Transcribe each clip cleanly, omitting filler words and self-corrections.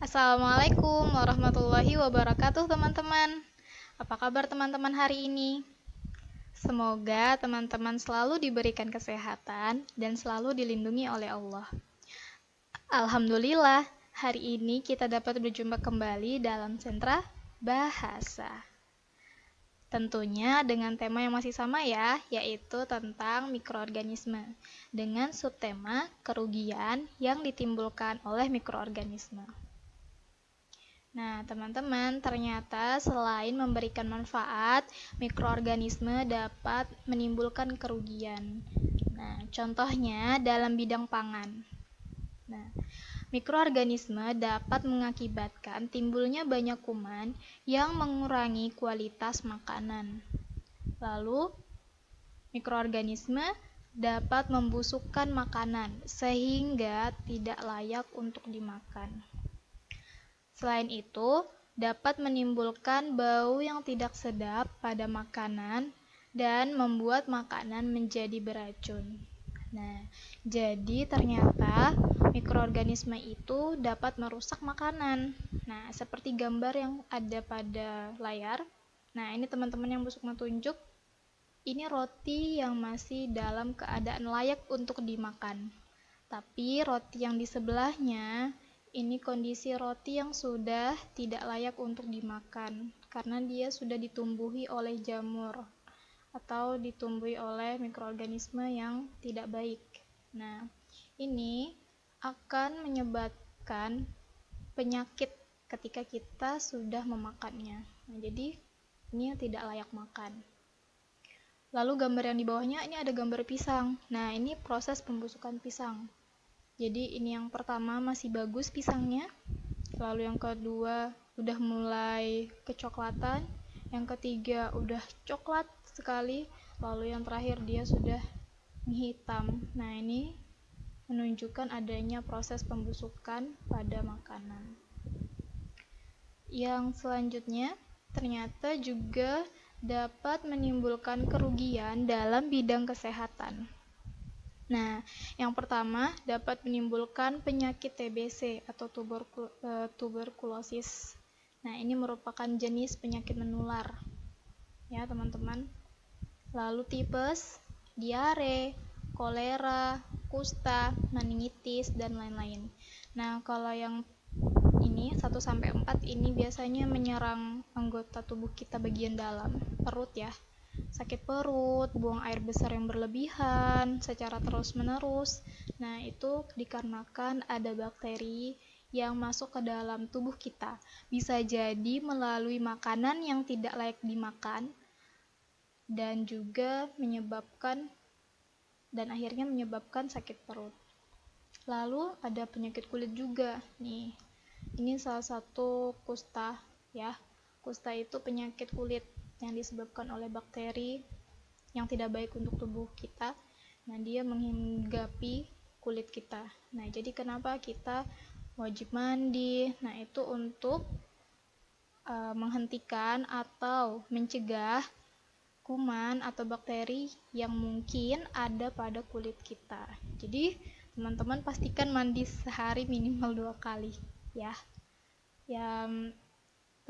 Assalamualaikum warahmatullahi wabarakatuh teman-teman. Apa kabar teman-teman hari ini? Semoga teman-teman selalu diberikan kesehatan dan selalu dilindungi oleh Allah. Alhamdulillah, hari ini kita dapat berjumpa kembali dalam Sentra Bahasa. Tentunya dengan tema yang masih sama ya, yaitu tentang mikroorganisme, dengan subtema kerugian yang ditimbulkan oleh mikroorganisme. Nah, teman-teman, ternyata selain memberikan manfaat, mikroorganisme dapat menimbulkan kerugian. Nah, contohnya dalam bidang pangan. Nah, mikroorganisme dapat mengakibatkan timbulnya banyak kuman yang mengurangi kualitas makanan. Lalu, mikroorganisme dapat membusukkan makanan sehingga tidak layak untuk dimakan. Selain itu, dapat menimbulkan bau yang tidak sedap pada makanan dan membuat makanan menjadi beracun. Nah, jadi ternyata mikroorganisme itu dapat merusak makanan. Nah, seperti gambar yang ada pada layar. Nah, ini teman-teman yang busuk tunjuk. Ini roti yang masih dalam keadaan layak untuk dimakan. Tapi roti yang di sebelahnya, ini kondisi roti yang sudah tidak layak untuk dimakan karena dia sudah ditumbuhi oleh jamur atau ditumbuhi oleh mikroorganisme yang tidak baik. Nah, ini akan menyebabkan penyakit ketika kita sudah memakannya. Nah, jadi ini tidak layak makan. Lalu gambar yang di bawahnya ini ada gambar pisang. Nah, ini proses pembusukan pisang. Jadi ini yang pertama masih bagus pisangnya, lalu yang kedua udah mulai kecoklatan, yang ketiga udah coklat sekali, lalu yang terakhir dia sudah hitam. Nah, ini menunjukkan adanya proses pembusukan pada makanan. Yang selanjutnya ternyata juga dapat menimbulkan kerugian dalam bidang kesehatan. Nah, yang pertama dapat menimbulkan penyakit TBC atau tuberkulosis. Nah, ini merupakan jenis penyakit menular. Ya, teman-teman. Lalu tipes, diare, kolera, kusta, meningitis dan lain-lain. Nah, kalau yang ini 1 sampai 4 ini biasanya menyerang anggota tubuh kita bagian dalam, perut ya. Sakit perut, buang air besar yang berlebihan secara terus-menerus. Nah, itu dikarenakan ada bakteri yang masuk ke dalam tubuh kita. Bisa jadi melalui makanan yang tidak layak dimakan dan juga akhirnya menyebabkan sakit perut. Lalu ada penyakit kulit juga nih. Ini salah satu kusta ya. Kusta itu penyakit kulit yang disebabkan oleh bakteri yang tidak baik untuk tubuh kita. Nah, dia menghinggapi kulit kita. Nah, jadi kenapa kita wajib mandi? Nah, itu untuk menghentikan atau mencegah kuman atau bakteri yang mungkin ada pada kulit kita. Jadi, teman-teman pastikan mandi sehari minimal 2 kali ya. Yang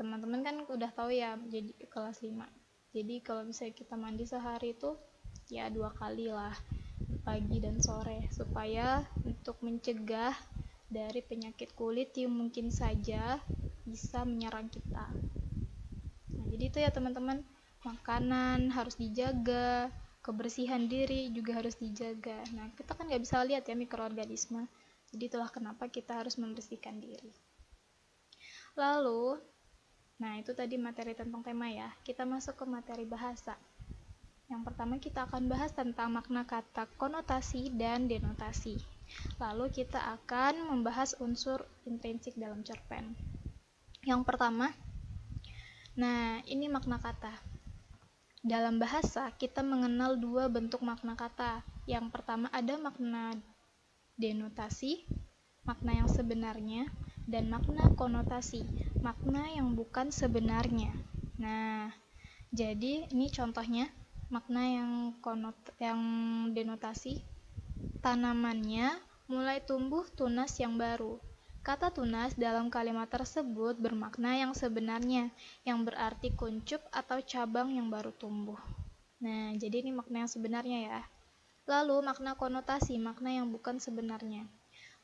teman-teman kan udah tahu ya, jadi kelas 5. Jadi kalau misalnya kita mandi sehari itu ya 2 kali lah, pagi dan sore, supaya untuk mencegah dari penyakit kulit yang mungkin saja bisa menyerang kita. Nah, jadi itu ya teman-teman, makanan harus dijaga, kebersihan diri juga harus dijaga. Nah, kita kan nggak bisa lihat ya mikroorganisme, jadi itulah kenapa kita harus membersihkan diri. Lalu, nah itu tadi materi tentang tema ya. Kita masuk ke materi bahasa. Yang pertama kita akan bahas tentang makna kata konotasi dan denotasi. Lalu kita akan membahas unsur intrinsik dalam cerpen. Yang pertama, nah ini makna kata. Dalam bahasa kita mengenal 2 bentuk makna kata. Yang pertama ada makna denotasi, makna yang sebenarnya, dan makna konotasi, makna yang bukan sebenarnya. Nah, jadi ini contohnya makna yang denotasi. Tanamannya mulai tumbuh tunas yang baru. Kata tunas dalam kalimat tersebut bermakna yang sebenarnya, yang berarti kuncup atau cabang yang baru tumbuh. Nah, jadi ini makna yang sebenarnya ya. Lalu makna konotasi, makna yang bukan sebenarnya.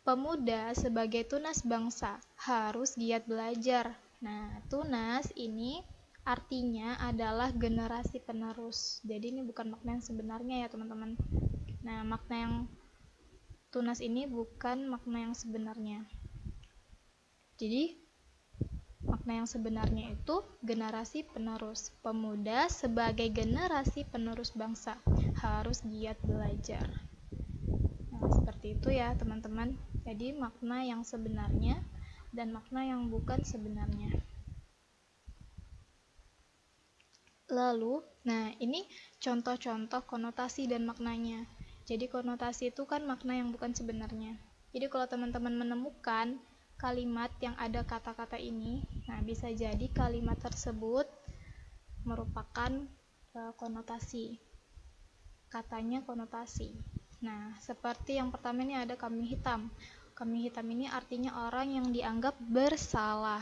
Pemuda sebagai tunas bangsa harus giat belajar. Nah, tunas ini artinya adalah generasi penerus. Jadi ini bukan makna yang sebenarnya ya teman-teman. Nah, makna yang tunas ini bukan makna yang sebenarnya. Jadi, makna yang sebenarnya itu generasi penerus. Pemuda sebagai generasi penerus bangsa harus giat belajar. Nah, seperti itu ya teman-teman. Jadi, makna yang sebenarnya dan makna yang bukan sebenarnya. Lalu, nah ini contoh-contoh konotasi dan maknanya. Jadi, konotasi itu kan makna yang bukan sebenarnya. Jadi, kalau teman-teman menemukan kalimat yang ada kata-kata ini, nah bisa jadi kalimat tersebut merupakan konotasi. Katanya konotasi. Nah, seperti yang pertama ini ada kambing hitam. Kambing hitam ini artinya orang yang dianggap bersalah.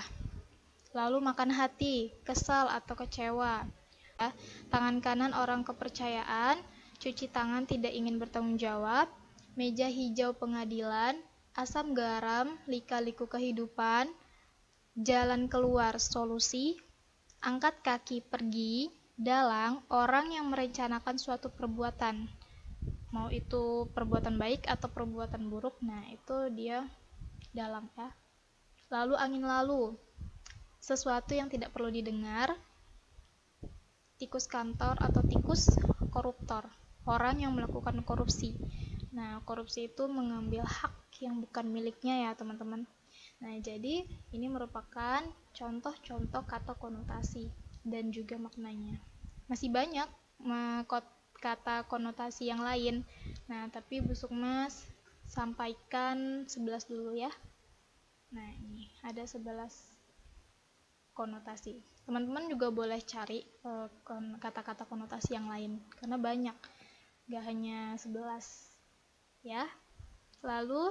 Lalu makan hati, kesal atau kecewa. Tangan kanan orang kepercayaan, cuci tangan tidak ingin bertanggung jawab, meja hijau pengadilan, asam garam, lika-liku kehidupan, jalan keluar solusi, angkat kaki pergi, dalang orang yang merencanakan suatu perbuatan. Mau itu perbuatan baik atau perbuatan buruk, nah itu dia dalang ya. Lalu angin lalu, sesuatu yang tidak perlu didengar, tikus kantor atau tikus koruptor, orang yang melakukan korupsi. Nah, korupsi itu mengambil hak yang bukan miliknya ya teman-teman. Nah, jadi ini merupakan contoh-contoh kata konotasi dan juga maknanya. Masih banyak kata konotasi yang lain. Nah, tapi Bu Sukmas sampaikan 11 dulu ya. Nah, ini ada 11 konotasi. Teman-teman juga boleh cari kata-kata konotasi yang lain karena banyak. Gak hanya 11 ya. Lalu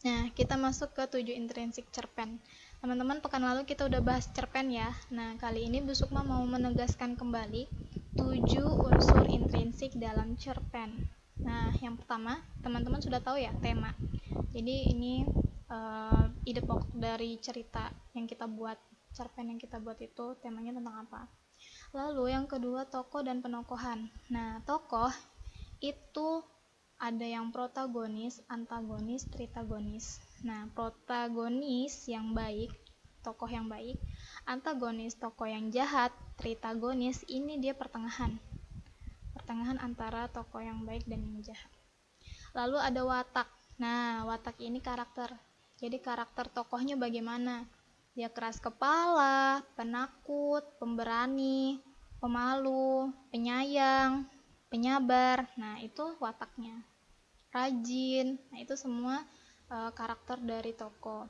nah, kita masuk ke 7 intrinsik cerpen. Teman-teman, pekan lalu kita udah bahas cerpen ya. Nah, kali ini Bu Sukma mau menegaskan kembali 7 unsur intrinsik dalam cerpen. Nah, yang pertama, teman-teman sudah tahu ya, tema. Jadi ini ide pokok dari cerita yang kita buat, cerpen yang kita buat itu temanya tentang apa. Lalu yang kedua, tokoh dan penokohan. Nah, tokoh itu ada yang protagonis, antagonis, tritagonis. Nah, protagonis yang baik, tokoh yang baik, antagonis, tokoh yang jahat, tritagonis ini dia pertengahan. Pertengahan antara tokoh yang baik dan yang jahat. Lalu ada watak. Nah, watak ini karakter. Jadi karakter tokohnya bagaimana? Dia keras kepala, penakut, pemberani, pemalu, penyayang, penyabar. Nah, itu wataknya. Rajin. Nah, itu semua karakter dari tokoh.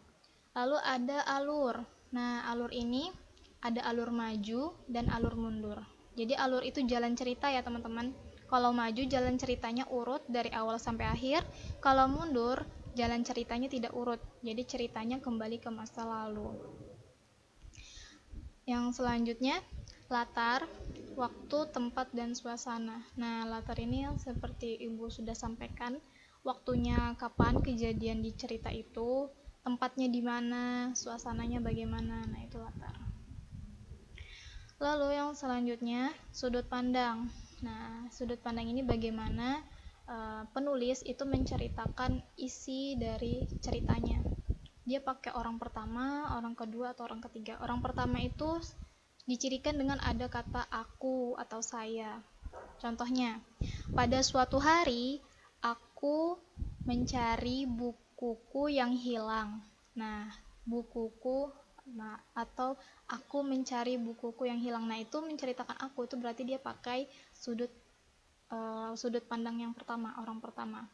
Lalu ada alur. Nah, alur ini ada alur maju dan alur mundur. Jadi alur itu jalan cerita ya, teman-teman. Kalau maju jalan ceritanya urut dari awal sampai akhir. Kalau mundur jalan ceritanya tidak urut. Jadi ceritanya kembali ke masa lalu. Yang selanjutnya latar, waktu, tempat, dan suasana. Nah, latar ini seperti Ibu sudah sampaikan, waktunya kapan kejadian di cerita itu, tempatnya di mana, suasananya bagaimana. Nah, itu latar. Lalu yang selanjutnya, sudut pandang. Nah, sudut pandang ini bagaimana penulis itu menceritakan isi dari ceritanya. Dia pakai orang pertama, orang kedua, atau orang ketiga. Orang pertama itu dicirikan dengan ada kata aku atau saya. Contohnya, pada suatu hari aku mencari bukuku yang hilang. Nah, bukuku atau aku mencari bukuku yang hilang. Nah, itu menceritakan aku, itu berarti dia pakai sudut pandang yang pertama, orang pertama.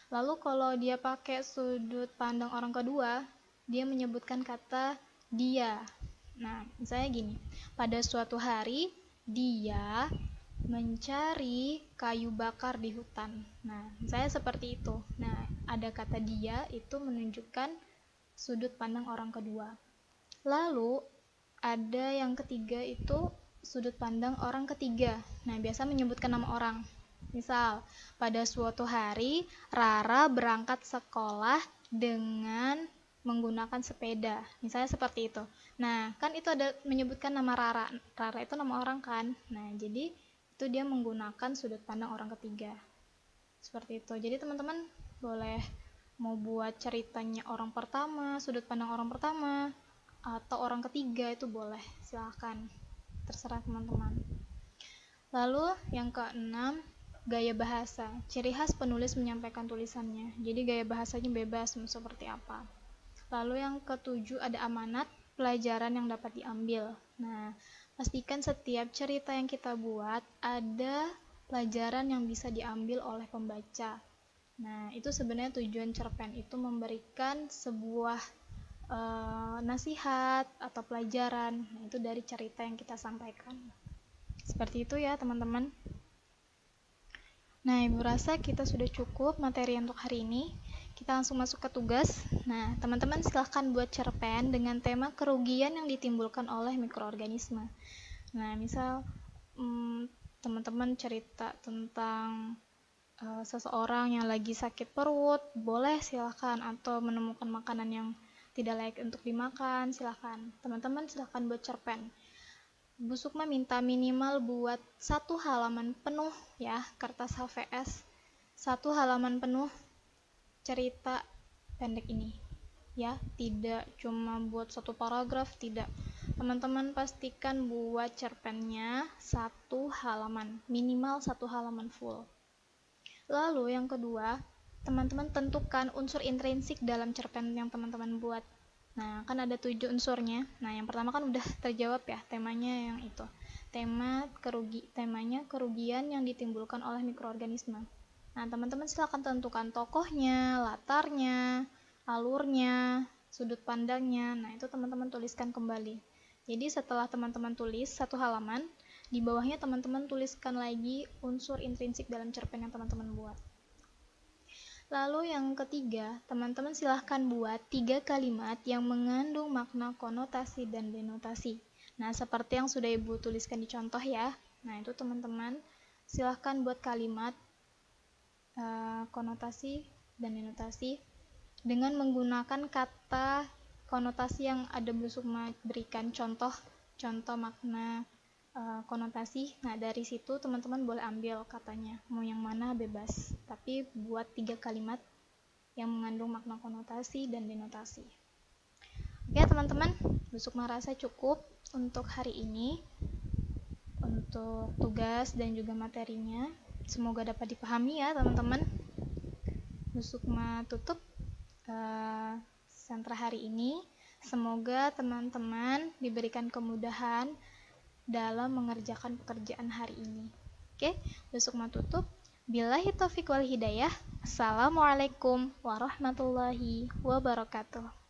Lalu kalau dia pakai sudut pandang orang kedua, dia menyebutkan kata dia. Nah, misalnya gini, pada suatu hari dia mencari kayu bakar di hutan. Nah, saya seperti itu. Nah, ada kata dia itu menunjukkan sudut pandang orang kedua. Lalu ada yang ketiga itu sudut pandang orang ketiga. Nah, biasa menyebutkan nama orang. Misal, pada suatu hari Rara berangkat sekolah dengan menggunakan sepeda. Misalnya seperti itu. Nah, kan itu ada menyebutkan nama Rara. Rara itu nama orang kan. Nah, jadi itu dia menggunakan sudut pandang orang ketiga. Seperti itu. Jadi teman-teman boleh mau buat ceritanya orang pertama, sudut pandang orang pertama, atau orang ketiga itu boleh, silahkan, terserah teman-teman. Lalu yang keenam, gaya bahasa, ciri khas penulis menyampaikan tulisannya. Jadi gaya bahasanya bebas mau seperti apa. Lalu yang ketujuh ada amanat, pelajaran yang dapat diambil. Nah, pastikan setiap cerita yang kita buat ada pelajaran yang bisa diambil oleh pembaca. Nah, itu sebenarnya tujuan cerpen itu memberikan sebuah nasihat atau pelajaran. Nah, itu dari cerita yang kita sampaikan. Seperti itu ya teman-teman. Nah, Ibu rasa kita sudah cukup materi untuk hari ini. Kita langsung masuk ke tugas. Nah, teman-teman silahkan buat cerpen dengan tema kerugian yang ditimbulkan oleh mikroorganisme. Nah, misal teman-teman cerita tentang seseorang yang lagi sakit perut, boleh silahkan, atau menemukan makanan yang tidak layak untuk dimakan, silahkan. Teman-teman silahkan buat cerpen. Bu Sukma minta minimal buat 1 halaman penuh ya, kertas HVS 1 halaman penuh cerita pendek ini ya, tidak cuma buat 1 paragraf, tidak. Teman-teman pastikan buat cerpennya 1 halaman, minimal 1 halaman full. Lalu yang kedua, teman-teman tentukan unsur intrinsik dalam cerpen yang teman-teman buat. Nah, kan ada 7 unsurnya. Nah, yang pertama kan udah terjawab ya, temanya yang itu. Temanya kerugian yang ditimbulkan oleh mikroorganisme. Nah, teman-teman silakan tentukan tokohnya, latarnya, alurnya, sudut pandangnya. Nah, itu teman-teman tuliskan kembali. Jadi setelah teman-teman tulis 1 halaman, di bawahnya teman-teman tuliskan lagi unsur intrinsik dalam cerpen yang teman-teman buat. Lalu yang ketiga, teman-teman silahkan buat 3 kalimat yang mengandung makna konotasi dan denotasi. Nah, seperti yang sudah Ibu tuliskan di contoh ya. Nah, itu teman-teman silahkan buat kalimat konotasi dan denotasi dengan menggunakan kata konotasi yang ada Bu Sukma berikan contoh makna konotasi. Nah, dari situ teman-teman boleh ambil katanya, mau yang mana bebas, tapi buat 3 kalimat yang mengandung makna konotasi dan denotasi. Oke teman-teman, Bu Sukma rasa cukup untuk hari ini, untuk tugas dan juga materinya. Semoga dapat dipahami ya teman-teman. Bu Sukma tutup sentra hari ini. Semoga teman-teman diberikan kemudahan dalam mengerjakan pekerjaan hari ini. Oke, Bu Sukma tutup. Billahi taufiq wal hidayah. Assalamualaikum warahmatullahi wabarakatuh.